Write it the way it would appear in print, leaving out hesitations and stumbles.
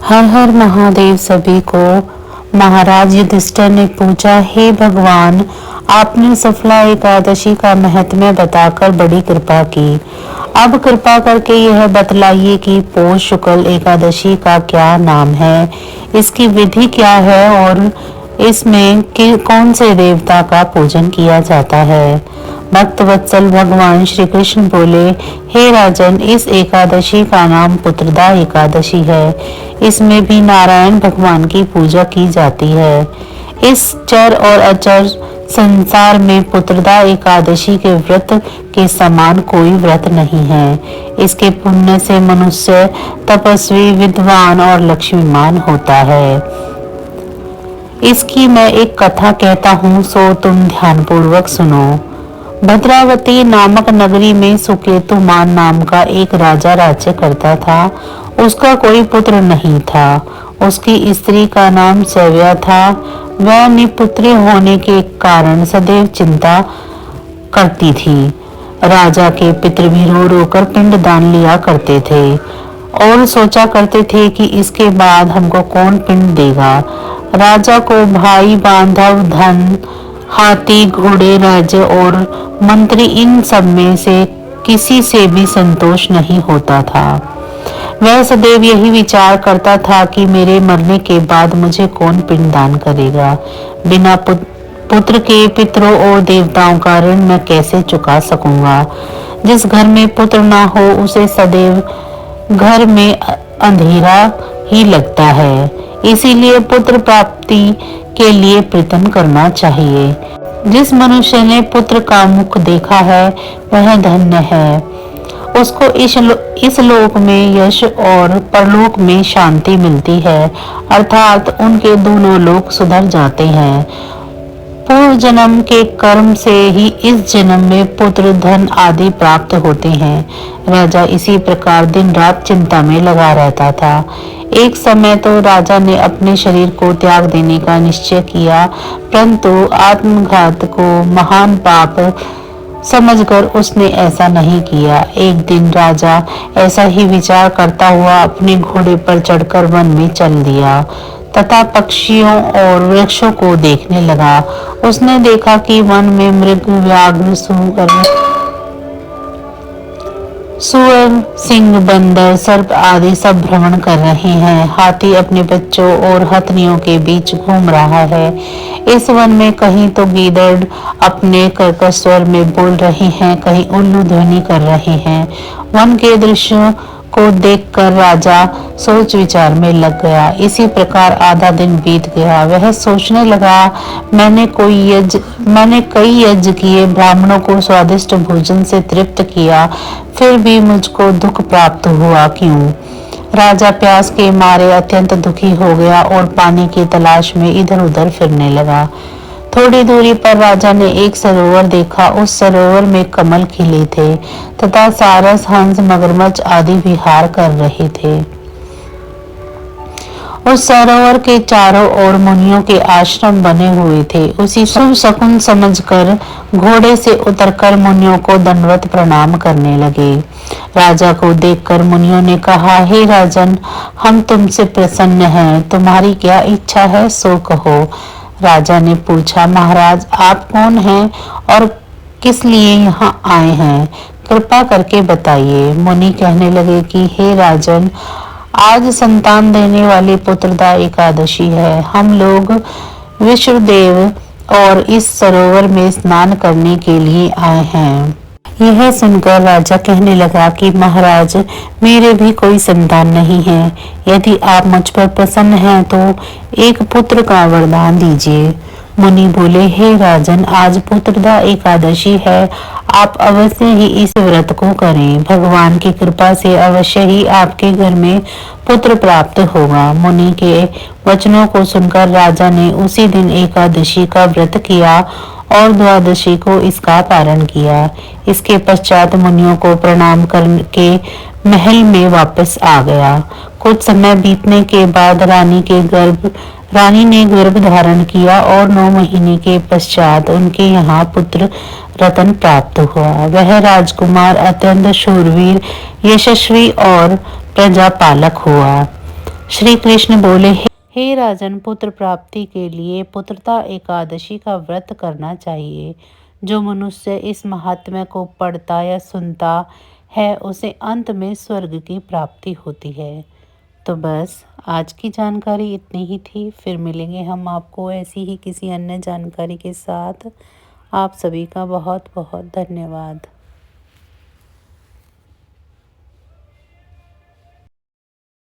हर हर महादेव सभी को। महाराज युधिष्ठिर ने पूछा, हे भगवान, आपने सफला एकादशी का महत्म्य बताकर बड़ी कृपा की। अब कृपा करके यह बतलाइए कि पौष शुक्ल एकादशी का क्या नाम है, इसकी विधि क्या है और इसमें कौन से देवता का पूजन किया जाता है। भक्त वत्सल भगवान श्री कृष्ण बोले, हे राजन, इस एकादशी का नाम पुत्रदा एकादशी है। इसमें भी नारायण भगवान की पूजा की जाती है। इस चर और अचर संसार में पुत्रदा एकादशी के व्रत के समान कोई व्रत नहीं है। इसके पुण्य से मनुष्य तपस्वी, विद्वान और लक्ष्मीमान होता है। इसकी मैं एक कथा कहता हूँ, सो तुम ध्यानपूर्वक सुनो। भद्रावती नामक नगरी में सुकेतुमान नाम का एक राजा राज्य करता था। उसका कोई पुत्र नहीं था। उसकी स्त्री का नाम सैव्या था। वह निपुत्री होने के कारण सदैव चिंता करती थी। राजा के पितृ भी रो रो कर पिंड दान लिया करते थे और सोचा करते थे कि इसके बाद हमको कौन पिंड देगा। राजा को भाई, बांधव, धन, हाथी, घोड़े, राज्य और मंत्री, इन सब में से किसी से भी संतोष नहीं होता था। वह सदैव यही विचार करता था कि मेरे मरने के बाद मुझे कौन पिंडदान करेगा। बिना पुत्र के पितरों और देवताओं का ऋण मैं कैसे चुका सकूंगा। जिस घर में पुत्र ना हो उसे सदैव घर में अंधेरा ही लगता है। इसीलिए पुत्र प्राप्ति के लिए प्रयत्न करना चाहिए। जिस मनुष्य ने पुत्र का मुख देखा है वह धन्य है। उसको इस लोक में यश और परलोक में शांति मिलती है, अर्थात उनके दोनों लोक सुधर जाते हैं। पूर्व जन्म के कर्म से ही इस जन्म में पुत्र, धन आदि प्राप्त होते हैं। राजा इसी प्रकार दिन रात चिंता में लगा रहता था। एक समय तो राजा ने अपने शरीर को त्याग देने का निश्चय किया, परंतु आत्मघात को महान पाप समझकर उसने ऐसा नहीं किया। एक दिन राजा ऐसा ही विचार करता हुआ अपने घोड़े पर चढ़कर वन में चल दिया तथा पक्षियों और वृक्षों को देखने लगा। उसने देखा कि वन में मृग, व्याघ्र, सुअर, सिंह, बंदर, सर्प आदि सब भ्रमण कर रहे हैं। हाथी अपने बच्चों और हथनियों के बीच घूम रहा है। इस वन में कहीं तो गीदड़ अपने कर्कश स्वर में बोल रहे हैं, कहीं उल्लू ध्वनि कर रहे हैं। वन के दृश्यों को देखकर राजा सोच विचार में लग गया। इसी प्रकार आधा दिन बीत गया। वह सोचने लगा, मैंने कई यज्ञ किए, ब्राह्मणों को स्वादिष्ट भोजन से तृप्त किया, फिर भी मुझको दुख प्राप्त हुआ क्यों। राजा प्यास के मारे अत्यंत दुखी हो गया और पानी की तलाश में इधर उधर फिरने लगा। थोड़ी दूरी पर राजा ने एक सरोवर देखा। उस सरोवर में कमल खिले थे तथा सारस, हंस, मगरमच्छ आदि विहार कर रहे थे। उस सरोवर के चारों ओर मुनियों के आश्रम बने हुए थे। उसी शुभ शकुन समझकर घोड़े से उतरकर मुनियों को दंडवत प्रणाम करने लगे। राजा को देखकर मुनियों ने कहा, हे राजन, हम तुमसे प्रसन्न हैं, तुम्हारी क्या इच्छा है सो कहो। राजा ने पूछा, महाराज, आप कौन हैं और किस लिए यहाँ आए हैं, कृपा करके बताइए। मुनि कहने लगे कि हे राजन, आज संतान देने वाली पुत्रदा एकादशी है। हम लोग विष्णुदेव और इस सरोवर में स्नान करने के लिए आए हैं। यह सुनकर राजा कहने लगा कि महाराज, मेरे भी कोई संतान नहीं है। यदि आप मुझ पर प्रसन्न हैं तो एक पुत्र का वरदान दीजिए। मुनि बोले, हे राजन, आज पुत्रदा एकादशी है, आप अवश्य ही इस व्रत को करें। भगवान की कृपा से अवश्य ही आपके घर में पुत्र प्राप्त होगा। मुनि के वचनों को सुनकर राजा ने उसी दिन एकादशी का व्रत किया और द्वादशी को इसका पारण किया। इसके पश्चात मुनियों को प्रणाम करके महल में वापस आ गया। कुछ समय बीतने के बाद रानी ने गर्भ धारण किया और 9 महीने के पश्चात उनके यहाँ पुत्र रतन प्राप्त हुआ। वह राजकुमार अत्यंत शूरवीर, यशस्वी और प्रजापालक हुआ। श्री कृष्ण बोले, हे राजन, पुत्र प्राप्ति के लिए पुत्रता एकादशी का व्रत करना चाहिए। जो मनुष्य इस महात्म्य को पढ़ता या सुनता है उसे अंत में स्वर्ग की प्राप्ति होती है। तो बस आज की जानकारी इतनी ही थी। फिर मिलेंगे हम आपको ऐसी ही किसी अन्य जानकारी के साथ। आप सभी का बहुत बहुत धन्यवाद।